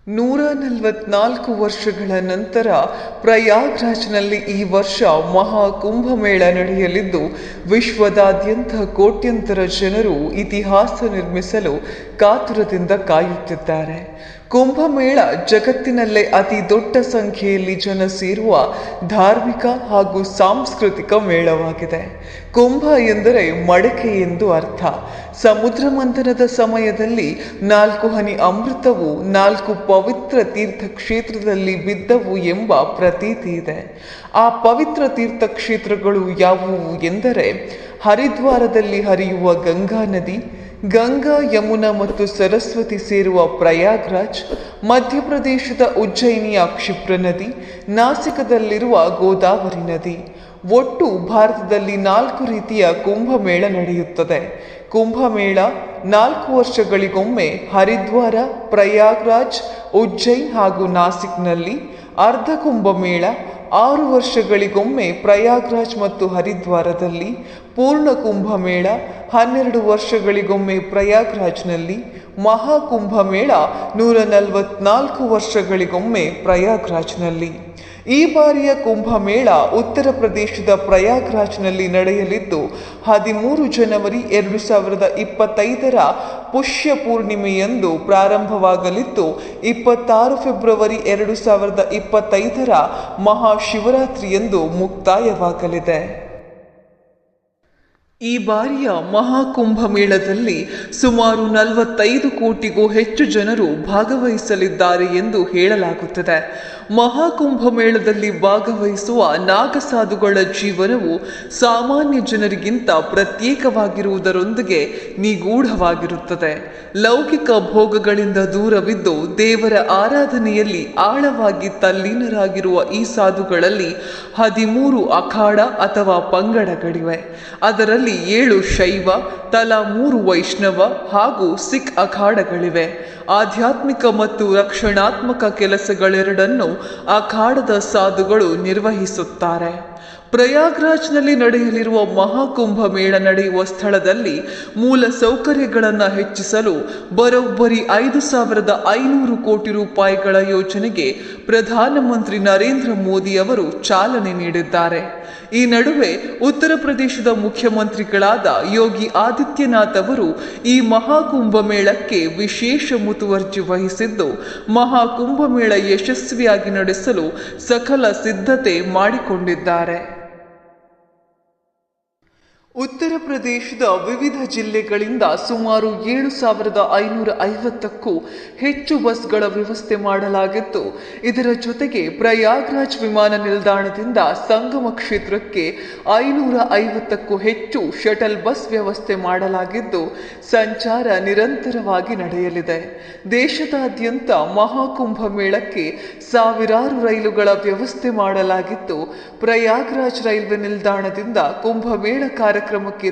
144 ವರ್ಷಗಳ ನಂತರ ಪ್ರಯಾಗ್ರಾಜ್ನಲ್ಲಿ ಈ ವರ್ಷ ಮಹಾ ಕುಂಭಮೇಳ ನಡೆಯಲಿದ್ದು, ವಿಶ್ವದಾದ್ಯಂತ ಕೋಟ್ಯಂತರ ಜನರು ಇತಿಹಾಸ ನಿರ್ಮಿಸಲು ಕಾತುರದಿಂದ ಕಾಯುತ್ತಿದ್ದಾರೆ. ಕುಂಭಮೇಳ ಜಗತ್ತಿನಲ್ಲೇ ಅತಿ ದೊಡ್ಡ ಸಂಖ್ಯೆಯಲ್ಲಿ ಜನ ಸೇರುವ ಧಾರ್ಮಿಕ ಹಾಗೂ ಸಾಂಸ್ಕೃತಿಕ ಮೇಳವಾಗಿದೆ. ಕುಂಭ ಎಂದರೆ ಮಡಕೆ ಎಂದು ಅರ್ಥ. ಸಮುದ್ರ ಮಂಥನದ ಸಮಯದಲ್ಲಿ 4 ಹನಿ ಅಮೃತವು 4 ಪವಿತ್ರ ತೀರ್ಥಕ್ಷೇತ್ರದಲ್ಲಿ ಬಿದ್ದವು ಎಂಬ ಪ್ರತೀತಿ ಇದೆ. ಆ ಪವಿತ್ರ ತೀರ್ಥಕ್ಷೇತ್ರಗಳು ಯಾವುವು ಎಂದರೆ ಹರಿದ್ವಾರದಲ್ಲಿ ಹರಿಯುವ ಗಂಗಾ ನದಿ, ಗಂಗಾ, ಯಮುನಾ ಮತ್ತು ಸರಸ್ವತಿ ಸೇರುವ ಪ್ರಯಾಗ್ರಾಜ್, ಮಧ್ಯಪ್ರದೇಶದ ಉಜ್ಜಯಿನಿಯ ಕ್ಷಿಪ್ರ ನದಿ, ನಾಸಿಕದಲ್ಲಿರುವ ಗೋದಾವರಿ ನದಿ. ಒಟ್ಟು ಭಾರತದಲ್ಲಿ 4 ರೀತಿಯ ಕುಂಭಮೇಳ ನಡೆಯುತ್ತದೆ. ಕುಂಭಮೇಳ 4 ವರ್ಷಗಳಿಗೊಮ್ಮೆ ಹರಿದ್ವಾರ, ಪ್ರಯಾಗ್ರಾಜ್, ಉಜ್ಜೈನ್ ಹಾಗೂ ನಾಸಿಕ್ನಲ್ಲಿ, ಅರ್ಧ ಕುಂಭಮೇಳ 6 ವರ್ಷಗಳಿಗೊಮ್ಮೆ ಪ್ರಯಾಗ್ರಾಜ್ ಮತ್ತು ಹರಿದ್ವಾರದಲ್ಲಿ, ಪೂರ್ಣ ಕುಂಭಮೇಳ 12 ವರ್ಷಗಳಿಗೊಮ್ಮೆ ಪ್ರಯಾಗ್ರಾಜ್ನಲ್ಲಿ, ಮಹಾಕುಂಭಮೇಳ 144 ವರ್ಷಗಳಿಗೊಮ್ಮೆ ಪ್ರಯಾಗ್ರಾಜ್ನಲ್ಲಿ. ಈ ಬಾರಿಯ ಕುಂಭಮೇಳ ಉತ್ತರ ಪ್ರದೇಶದ ಪ್ರಯಾಗ್ರಾಜ್ನಲ್ಲಿ ನಡೆಯಲಿದ್ದು 13 ಜನವರಿ 2025ರ ಪುಷ್ಯ ಪೂರ್ಣಿಮೆಯಂದು ಪ್ರಾರಂಭವಾಗಲಿದ್ದು 26 ಫೆಬ್ರವರಿ 2025ರ ಮಹಾಶಿವರಾತ್ರಿಯಂದು ಮುಕ್ತಾಯವಾಗಲಿದೆ. ಈ ಬಾರಿಯ ಮಹಾಕುಂಭಮೇಳದಲ್ಲಿ ಸುಮಾರು 45 ಕೋಟಿಗೂ ಹೆಚ್ಚು ಜನರು ಭಾಗವಹಿಸಲಿದ್ದಾರೆ ಎಂದು ಹೇಳಲಾಗುತ್ತದೆ. ಮಹಾಕುಂಭಮೇಳದಲ್ಲಿ ಭಾಗವಹಿಸುವ ನಾಗಸಾಧುಗಳ ಜೀವನವು ಸಾಮಾನ್ಯ ಜನರಿಗಿಂತ ಪ್ರತ್ಯೇಕವಾಗಿರುವುದರೊಂದಿಗೆ ನಿಗೂಢವಾಗಿರುತ್ತದೆ. ಲೌಕಿಕ ಭೋಗಗಳಿಂದ ದೂರವಿದ್ದು ದೇವರ ಆರಾಧನೆಯಲ್ಲಿ ಆಳವಾಗಿ ತಲ್ಲೀನರಾಗಿರುವ ಈ ಸಾಧುಗಳಲ್ಲಿ 13 ಅಖಾಡ ಅಥವಾ ಪಂಗಡಗಳಿವೆ. ಅದರಲ್ಲಿ 7 ಶೈವ, ತಲಾ 3 ವೈಷ್ಣವ ಹಾಗೂ ಸಿಖ್ ಅಖಾಡಗಳಿವೆ. ಆಧ್ಯಾತ್ಮಿಕ ಮತ್ತು ರಕ್ಷಣಾತ್ಮಕ ಕೆಲಸಗಳೆರಡನ್ನು ಅಖಾಡದ ಸಾಧುಗಳು ನಿರ್ವಹಿಸುತ್ತಾರೆ. ಪ್ರಯಾಗ್ರಾಜ್ನಲ್ಲಿ ನಡೆಯಲಿರುವ ಮಹಾಕುಂಭಮೇಳ ನಡೆಯುವ ಸ್ಥಳದಲ್ಲಿ ಮೂಲ ಸೌಕರ್ಯಗಳನ್ನು ಹೆಚ್ಚಿಸಲು ಬರೋಬ್ಬರಿ 5,500 ಕೋಟಿ ರೂಪಾಯಿಗಳ ಯೋಜನೆಗೆ ಪ್ರಧಾನಮಂತ್ರಿ ನರೇಂದ್ರ ಮೋದಿ ಅವರು ಚಾಲನೆ ನೀಡಿದ್ದಾರೆ. ಈ ನಡುವೆ ಉತ್ತರ ಪ್ರದೇಶದ ಮುಖ್ಯಮಂತ್ರಿಗಳಾದ ಯೋಗಿ ಆದಿತ್ಯನಾಥ್ ಅವರು ಈ ಮಹಾಕುಂಭಮೇಳಕ್ಕೆ ವಿಶೇಷ ಮುತುವರ್ಜಿ ವಹಿಸಿದ್ದು, ಮಹಾಕುಂಭಮೇಳ ಯಶಸ್ವಿಯಾಗಿ ನಡೆಸಲು ಸಕಲ ಸಿದ್ಧತೆ ಮಾಡಿಕೊಂಡಿದ್ದಾರೆ. ಉತ್ತರ ಪ್ರದೇಶದ ವಿವಿಧ ಜಿಲ್ಲೆಗಳಿಂದ ಸುಮಾರು 7,550ಕ್ಕೂ ಹೆಚ್ಚು ಬಸ್ಗಳ ವ್ಯವಸ್ಥೆ ಮಾಡಲಾಗಿದ್ದು, ಇದರ ಜೊತೆಗೆ ಪ್ರಯಾಗ್ರಾಜ್ ವಿಮಾನ ನಿಲ್ದಾಣದಿಂದ ಸಂಗಮ ಕ್ಷೇತ್ರಕ್ಕೆ 550ಕ್ಕೂ ಹೆಚ್ಚು ಶಟಲ್ ಬಸ್ ವ್ಯವಸ್ಥೆ ಮಾಡಲಾಗಿದ್ದು, ಸಂಚಾರ ನಿರಂತರವಾಗಿ ನಡೆಯಲಿದೆ. ದೇಶದಾದ್ಯಂತ ಮಹಾಕುಂಭಮೇಳಕ್ಕೆ ಸಾವಿರಾರು ರೈಲುಗಳ ವ್ಯವಸ್ಥೆ ಮಾಡಲಾಗಿದ್ದು, ಪ್ರಯಾಗ್ರಾಜ್ ರೈಲ್ವೆ ನಿಲ್ದಾಣದಿಂದ ಕುಂಭಮೇಳ ಕಾರ್ಯಕ್ರಮಕ್ಕೆ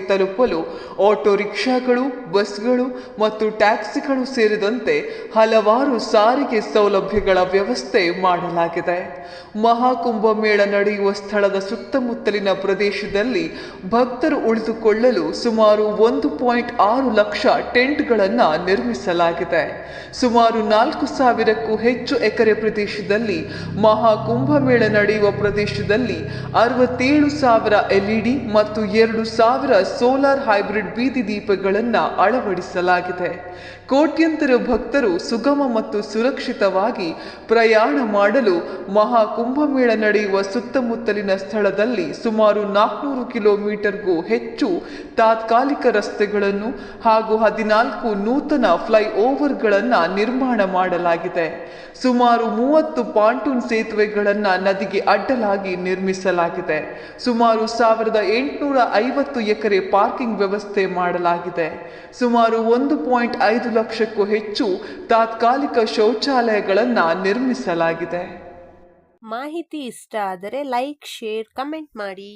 ತಲುಪಲು ಆಟೋ ರಿಕ್ಷಾಗಳು, ಬಸ್ಗಳು ಮತ್ತು ಟ್ಯಾಕ್ಸಿಗಳು ಸೇರಿದಂತೆ ಹಲವಾರು ಸಾರಿಗೆ ಸೌಲಭ್ಯಗಳ ವ್ಯವಸ್ಥೆ ಮಾಡಲಾಗಿದೆ. ಮಹಾಕುಂಭಮೇಳ ನಡೆಯುವ ಸ್ಥಳದ ಸುತ್ತಮುತ್ತಲಿನ ಪ್ರದೇಶದಲ್ಲಿ ಭಕ್ತರು ಉಳಿದುಕೊಳ್ಳಲು ಸುಮಾರು 1.6 ಲಕ್ಷ ಟೆಂಟ್ಗಳನ್ನು ನಿರ್ಮಿಸಲಾಗಿದೆ. ಸುಮಾರು 4,000ಕ್ಕೂ ಹೆಚ್ಚು ಎಕರೆ ಪ್ರದೇಶದಲ್ಲಿ ಮಹಾಕುಂಭಮೇಳ ನಡೆಯುವ ಪ್ರದೇಶದಲ್ಲಿ 67,000 LED ಮತ್ತು 2,000 ಸೋಲಾರ್ ಹೈಬ್ರಿಡ್ ಬೀದಿ ದೀಪಗಳನ್ನು ಅಳವಡಿಸಲಾಗಿದೆ. ಕೋಟ್ಯಂತರ ಭಕ್ತರು ಸುಗಮ ಮತ್ತು ಸುರಕ್ಷಿತವಾಗಿ ಪ್ರಯಾಣ ಮಾಡಲು ಮಹಾಕುಂಭಮೇಳ ನಡೆಯುವ ಸುತ್ತಮುತ್ತಲಿನ ಸ್ಥಳದಲ್ಲಿ ಸುಮಾರು 400 ಕಿಲೋಮೀಟರ್ಗೂ ಹೆಚ್ಚು ತಾತ್ಕಾಲಿಕ ರಸ್ತೆಗಳನ್ನು ಹಾಗೂ 14 ನೂತನ ಫ್ಲೈಓವರ್ಗಳನ್ನು ನಿರ್ಮಾಣ ಮಾಡಲಾಗಿದೆ. ಸುಮಾರು 30 ಪಾಂಟೂನ್ ಸೇತುವೆಗಳನ್ನು ನದಿಗೆ ಅಡ್ಡಲಾಗಿ ನಿರ್ಮಿಸಲಾಗಿದೆ. ಸುಮಾರು 1,850 ಎಕರೆ ಪಾರ್ಕಿಂಗ್ ವ್ಯವಸ್ಥೆ ಮಾಡಲಾಗಿದೆ. ಸುಮಾರು 1.5 ಲಕ್ಷಕ್ಕೂ ಹೆಚ್ಚು ತಾತ್ಕಾಲಿಕ ಶೌಚಾಲಯಗಳನ್ನು ನಿರ್ಮಿಸಲಾಗಿದೆ. ಮಾಹಿತಿ ಇಷ್ಟ ಆದರೆ ಲೈಕ್, ಶೇರ್, ಕಮೆಂಟ್ ಮಾಡಿ.